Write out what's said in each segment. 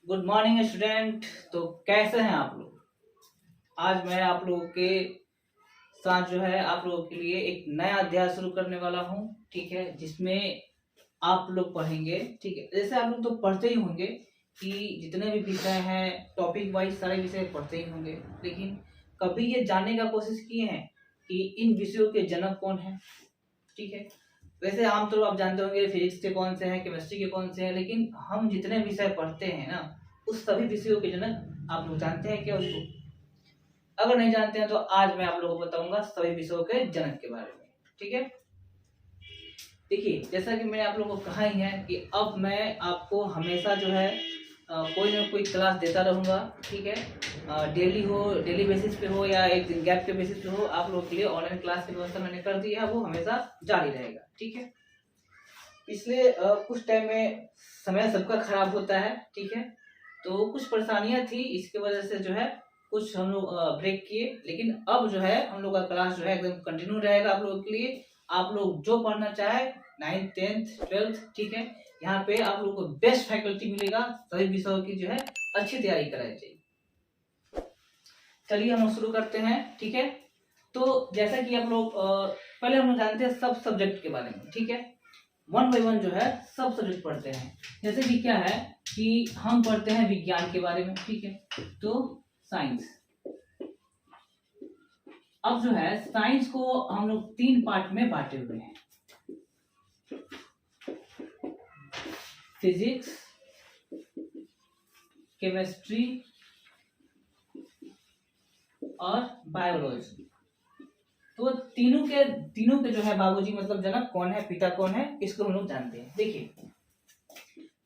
Good morning student. तो कैसे हैं आप लोग? आज मैं आप लोगों के साथ जो है आप लोगों के लिए एक नया अध्याय शुरू करने वाला हूं, ठीक है, जिसमें आप लोग पढ़ेंगे। ठीक है, जैसे आप लोग तो पढ़ते ही होंगे कि जितने भी विषय हैं टॉपिक वाइज सारे विषय पढ़ते ही होंगे, लेकिन कभी ये जानने का कोशिश किए हैं कि इन विषयों के जनक कौन है? ठीक है, वैसे आमतौर आप जानते होंगे फिजिक्स के कौन से हैं, केमिस्ट्री के कौन से हैं, लेकिन हम जितने विषय पढ़ते हैं ना, उस सभी विषयों के जनक आप लोग जानते हैं क्या उसको? अगर नहीं जानते हैं तो आज मैं आप लोगों को बताऊंगा सभी विषयों के जनक के बारे में। ठीक है, देखिए जैसा कि मैंने आप लोगों को कहा ही है कि अब मैं आपको हमेशा जो है कोई ना कोई क्लास देता रहूंगा। ठीक है, डेली बेसिस पे हो या एक दिन गैप के बेसिस पे हो, आप लोगों के लिए ऑनलाइन क्लास की व्यवस्था मैंने कर दी है, वो हमेशा जारी रहेगा। ठीक है, इसलिए कुछ टाइम में समय सबका खराब होता है, ठीक है, तो कुछ परेशानियां थी, इसकी वजह से जो है कुछ हम लोग ब्रेक किए, लेकिन अब जो है हम लोग का क्लास जो है एकदम कंटिन्यू रहेगा आप लोगों के लिए। आप लोग जो पढ़ना चाहे 9th 10th 12th, ठीक है, यहाँ पे आप लोग को बेस्ट फैकल्टी मिलेगा, सभी विषयों की जो है अच्छी तैयारी कराई जाएगी। चलिए हम लोग शुरू करते हैं। ठीक है, तो जैसा कि आप लोग पहले हम लोग जानते हैं सब सब्जेक्ट के बारे में। ठीक है, वन बाई वन जो है सब सब्जेक्ट पढ़ते हैं। जैसे कि क्या है कि हम पढ़ते हैं विज्ञान के बारे में। ठीक है, तो साइंस। अब जो है साइंस को हम लोग 3 पार्ट में बांटे हुए हैं, फिजिक्स, केमिस्ट्री और बायोलॉजी। तो तीनों के जो है बाबूजी मतलब जनक कौन है, पिता कौन है, इसको हम लोग जानते हैं। देखिए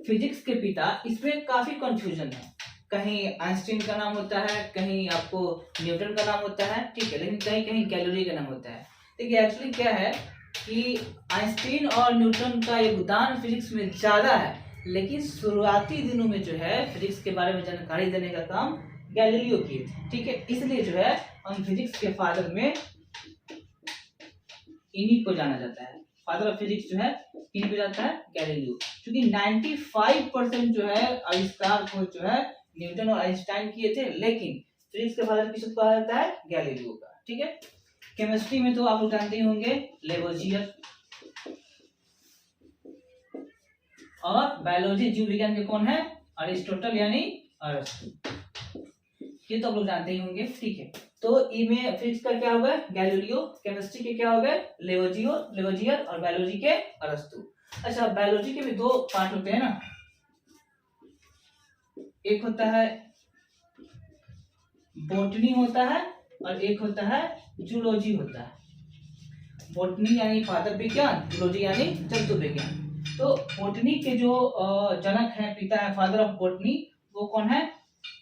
फिजिक्स के पिता, इसमें काफी कंफ्यूजन है, कहीं आइंस्टीन का नाम होता है, कहीं आपको न्यूटन का नाम होता है, ठीक है, लेकिन कहीं कहीं गैलीलियो का नाम होता है। देखिए एक्चुअली क्या है कि आइंस्टीन और न्यूटन का योगदान फिजिक्स में ज्यादा है, लेकिन शुरुआती दिनों में जो है फिजिक्स के बारे में जानकारी देने का काम गैलीलियो किए थे। ठीक है, इसलिए जो है हम फिजिक्स के फादर में इन्हीं को जाना जाता है। फादर ऑफ फिजिक्स जो है किन को जाता है? गैलीलियो। क्योंकि 95% जो है आविष्कार को जो है न्यूटन और आइंस्टाइन किए थे, लेकिन फिजिक्स के फादर किसको कहा जाता है? गैलीलियो का। ठीक है, केमिस्ट्री में तो आप लोग जानते ही होंगे लेवोजियर, और बायोलॉजी जीव विज्ञान के कौन है? अरिस्टोटल यानी अरस्तु। ये तो आप लोग जानते ही होंगे। ठीक है, तो इनमें फिजिक्स का क्या होगा? गैलीलियो, केमिस्ट्री के क्या हो गए? लेवोजियर और बायोलॉजी के अरस्तु। अच्छा, बायोलॉजी के भी 2 पार्ट होते हैं ना, एक होता है बोटनी होता है और एक होता है जूलॉजी होता है। बोटनी यानी पादप विज्ञान, जूलॉजी यानी जंतु विज्ञान। तो बोटनी के जो जनक है, पिता है, फादर ऑफ बोटनी, वो कौन है?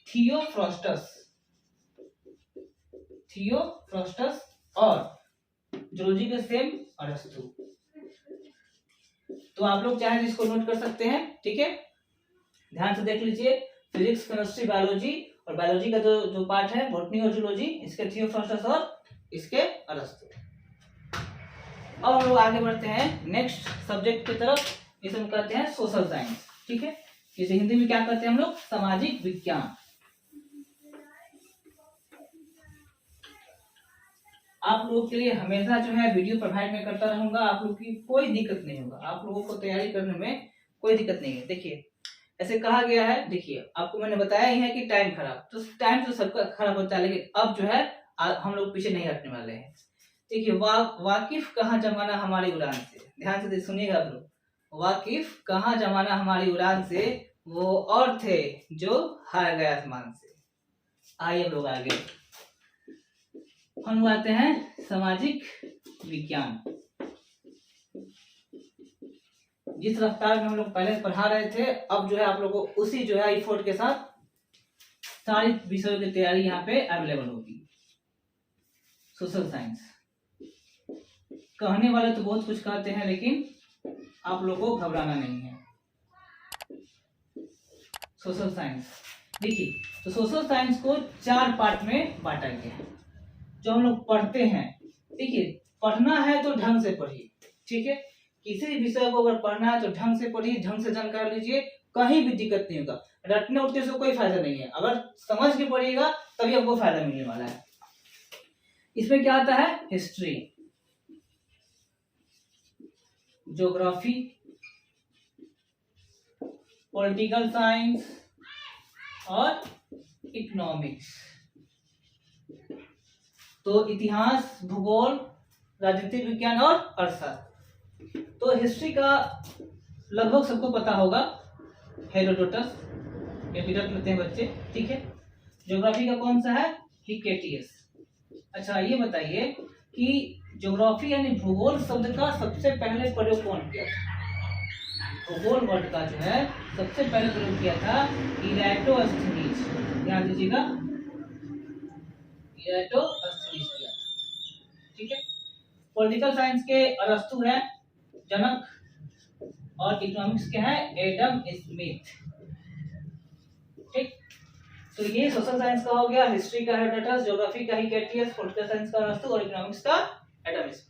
थियोफ्रास्टस। और जूलॉजी का सेम अरस्तु। तो आप लोग चाहे इसको नोट कर सकते हैं। ठीक है, ध्यान से देख लीजिए, फिजिक्स, केमिस्ट्री, बायोलॉजी, और बायोलॉजी का जो पार्ट है बॉटनी और जूलॉजी, इसके थियोफ्रास्टस और इसके अरस्तु। अब हम लोग आगे बढ़ते हैं नेक्स्ट सब्जेक्ट की तरफ, इसे हम कहते हैं सोशल साइंस। ठीक है, इसे हिंदी में क्या कहते हैं हम लोग? सामाजिक विज्ञान। आप लोगों के लिए हमेशा जो है वीडियो प्रोवाइड में करता रहूंगा, आप लोग की कोई दिक्कत नहीं होगा, आप लोगों को तैयारी करने में कोई दिक्कत नहीं है। देखिए ऐसे कहा गया है, देखिए आपको मैंने बताया ही है कि टाइम खराब, तो टाइम तो सबका खराब होता है, लेकिन अब जो है हम लोग पीछे नहीं हटने वाले हैं। देखिए वाकिफ कहाँ जमाना हमारी उड़ान से, ध्यान से सुनिएगा आप लोग। वाकिफ कहाँ जमाना हमारी उड़ान से, वो और थे जो हार गए आसमान से। आइए हम लोग आगे हम आते हैं सामाजिक विज्ञान। जिस रफ्तार में हम लोग पहले पढ़ा रहे थे, अब जो है आप लोगों को उसी जो है एफर्ट के साथ सारी विषयों की तैयारी यहाँ पे अवेलेबल होगी। सोशल साइंस कहने वाले तो बहुत कुछ कहते हैं, लेकिन आप लोगों को घबराना नहीं है। सोशल साइंस देखिए, तो सोशल साइंस को 4 पार्ट में बांटा गया है जो हम लोग पढ़ते हैं। देखिए पढ़ना है तो ढंग से पढ़िए, ठीक है, किसी भी विषय को अगर पढ़ना है तो ढंग से पढ़िए, ढंग से जानकारी लीजिए, कहीं भी दिक्कत नहीं होगा। रटने उठने से कोई फायदा नहीं है, अगर समझ के पढ़िएगा तभी आपको फायदा मिलने वाला है। इसमें क्या आता है, हिस्ट्री, ज्योग्राफी, पॉलिटिकल साइंस और इकोनॉमिक्स। तो इतिहास, भूगोल, राजनीतिक विज्ञान और अर्थशास्त्र। तो हिस्ट्री का लगभग सबको पता होगा, हेरोडोटस, एपिडट लेते हैं बच्चे, ठीक है। ज्योग्राफी का कौन सा है, हिकेटियस। अच्छा ये बताइए कि ज्योग्राफी यानी भूगोल शब्द का सबसे पहले प्रयोग कौन किया था? भूगोल वर्ड का जो है सबसे पहले प्रयोग किया था इराटोस्थनीज, ध्यान दीजिएगा, इराटोस्थनीज किया था, ठीक है। पॉलिटिकल साइंस के अरस्तु है, जनक, और इकोनॉमिक्स के हैं एडम स्मिथ, ठीक। तो ये सोशल साइंस का हो गया, हिस्ट्री का हेरोडोटस, ज्योग्राफी का हिकेटियस, पॉलिटिकल साइंस का अरस्तु और इकोनॉमिक्स का एडम स्मिथ।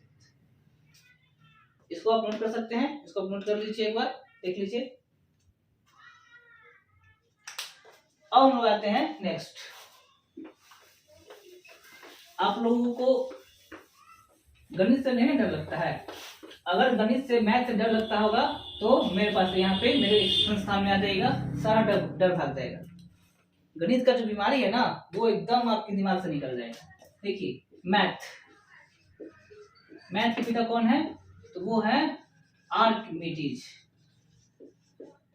इसको आप नोट कर सकते हैं, इसको आप नोट कर लीजिए, एक बार देख लीजिए। अब हम लोग आते हैं नेक्स्ट। आप लोगों को गणित से नहीं डर लगता है? अगर गणित से, मैथ से डर लगता होगा तो मेरे पास यहाँ पे मेरे संस्थान में आ जाएगा, सारा डर भाग जाएगा। गणित का जो बीमारी है ना वो एकदम आपके दिमाग से निकल जाएगा। देखिए मैथ के पिता कौन है? तो वो है आर्किमिडीज,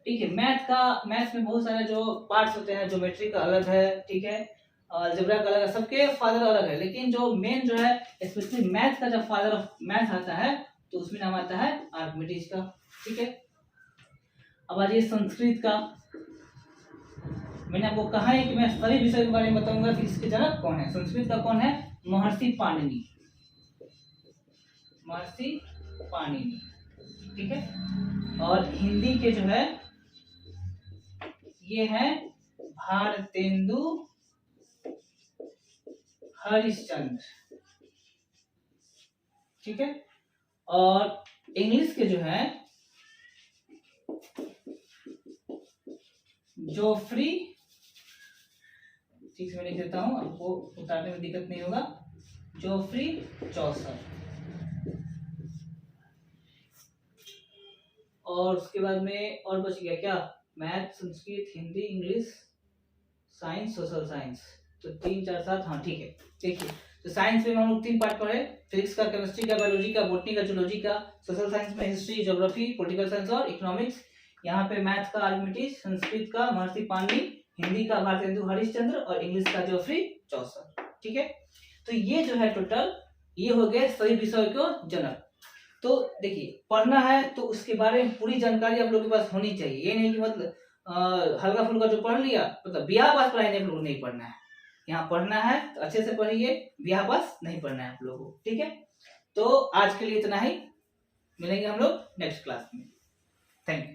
ठीक है। मैथ में बहुत सारे जो पार्ट्स होते हैं, ज्योमेट्री का अलग है, ठीक है, अलजेब्रा का अलग है, सबके फादर अलग है, लेकिन जो मेन जो है स्पेशली मैथ का जब फादर ऑफ मैथ आता है तो उसमें नाम आता है आर्किमिडीज का, ठीक है। अब आ जाइए संस्कृत का। मैंने आपको कहा है कि मैं सभी विषय के बारे में बताऊंगा कि इसके जनक कौन है। संस्कृत का कौन है? महर्षि पाणिनि, महर्षि पाणिनि, ठीक है। और हिंदी के जो है ये है भारतेंदु हरिश्चंद्र, ठीक है। और इंग्लिश के जो है जोफ्री, ठीक से मैं लिख देता हूं, आपको उतारने में दिक्कत नहीं होगा, जोफ्री चौसर। और उसके बाद में और बच गया क्या? Math, Sanskrit, Hindi, English, science, social science, तो 3 4 7, हाँ ठीक है। देखिए तो साइंस में हम लोग 3 पार्ट पढ़े, फिजिक्स का, केमिस्ट्री का, बायोलॉजी का, बॉटनी का, जूलॉजी का। सोशल साइंस में हिस्ट्री, ज्योग्राफी, पॉलिटिकल साइंस और इकोनॉमिक्स। यहाँ पे मैथ का आर्किमिडीज, संस्कृत का महर्षि पाणिनि, हिंदी का भारतेंदु हरिश्चंद्र और इंग्लिश का जोफ्री चौसर, ठीक है। तो ये जो है टोटल ये हो गए सभी विषयों के जनक। तो देखिए पढ़ना है तो उसके बारे में पूरी जानकारी आप लोगों के पास होनी चाहिए। ये नहीं कि मतलब हल्का फुल्का जो पढ़ लिया, मतलब ब्याह पास पढ़ाई नहीं, आप लोगों को नहीं पढ़ना है। यहाँ पढ़ना है तो अच्छे से पढ़िए, ब्याह पास नहीं पढ़ना है आप लोगों को, ठीक है। तो आज के लिए इतना ही, मिलेंगे हम लोग नेक्स्ट क्लास में। Thank you.